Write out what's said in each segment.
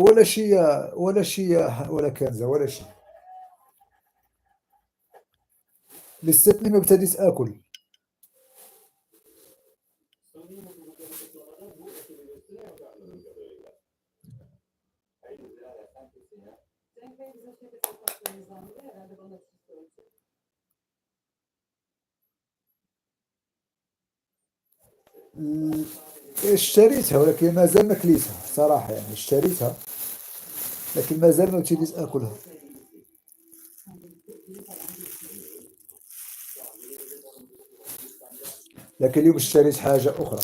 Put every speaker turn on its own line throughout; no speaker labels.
ولا شي، ولا شي، ولا كنزة ولا شي. لساتني ما ابتديت آكل. ال اشتريتها ولكن مازال ما كليتها صراحة، يعني اشتريتها لكن مازال ما ابتديت آكلها. لكن اليوم اشتريت حاجة أخرى.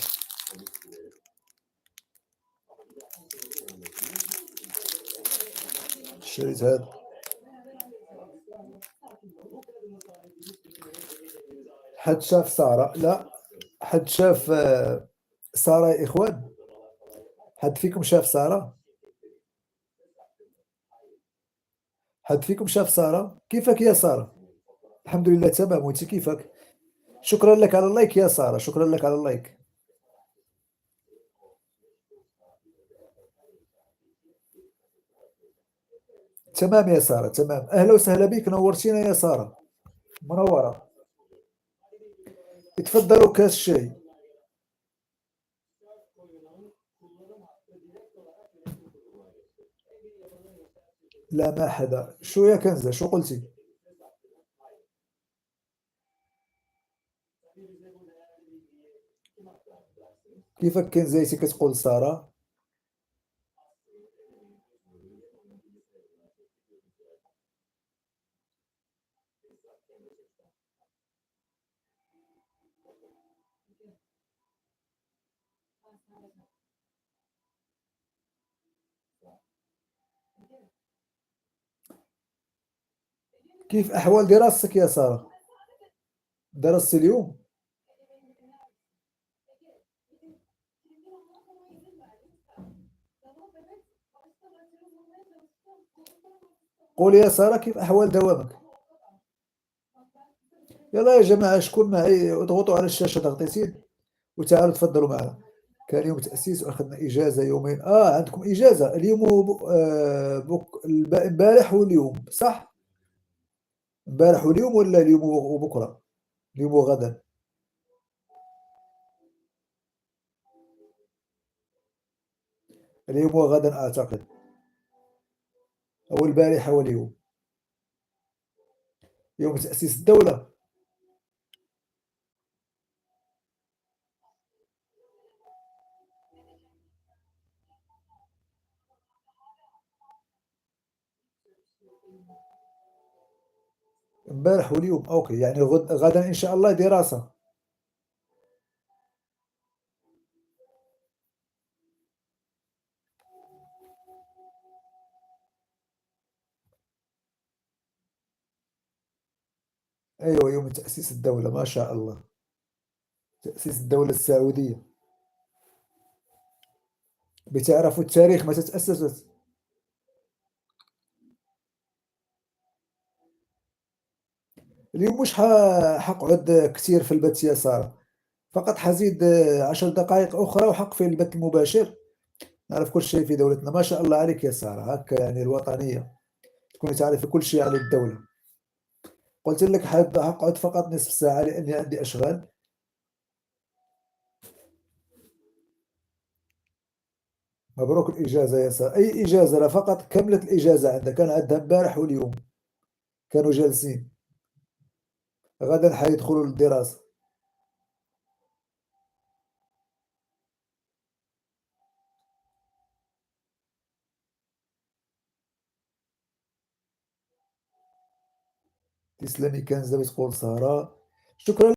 اشتريت هذا. حد شاف سارة؟ لا. حد شاف سارة يا إخوان؟ حد فيكم شاف سارة؟ حد فيكم شاف سارة؟ كيفك يا سارة؟ الحمد لله تمام، وأنت كيفك؟ شكرا لك على اللايك يا سارة، شكرا لك على اللايك. تمام يا سارة، تمام، أهلا وسهلا بك، نورتينا يا سارة، منورة. اتفضلوا كاس شاي. لا ما حدا، شو يا كنزة شو قلتي؟ كيفك كنزيتي كتقول سارة؟ كيف أحوال دراستك يا سارة؟ درست اليوم؟ قولي يا سارة كيف أحوال دوامك؟ يلا يا جماعة شكون معي اضغطوا على الشاشة ضغطتين وتعالوا تفضلوا معنا. كان يوم تأسيس وأخذنا إجازة يومين. عندكم إجازة اليوم امبارح واليوم صح؟ امبارح واليوم ولا اليوم وبكرة؟ اليوم وغدا. اليوم وغدا أعتقد، أو البارحة واليوم. يوم تأسيس الدولة. امبارح واليوم أوكي، يعني غدا إن شاء الله دراسة. أيوة يوم تأسيس الدولة ما شاء الله. تأسيس الدولة السعودية. بتعرفوا التاريخ متى تأسست؟ اليوم مش حقعد كتير في البث يا سارة، فقط حزيد 10 دقائق أخرى وحقفل البث المباشر. نعرف كل شيء في دولتنا. ما شاء الله عليك يا سارة، هكا يعني الوطنية تكوني تعرفي كل شيء عن الدولة. قلت لك حقعد فقط نصف ساعة لأني عندي أشغال. مبروك الإجازة يا سارة. أي إجازة؟ لا فقط كملت الإجازة عندها، كان عندها امبارح واليوم كانوا جالسين. غدا حيدخلوا للدراسة. تسلمي كنزة بتقول سارة. شكرا.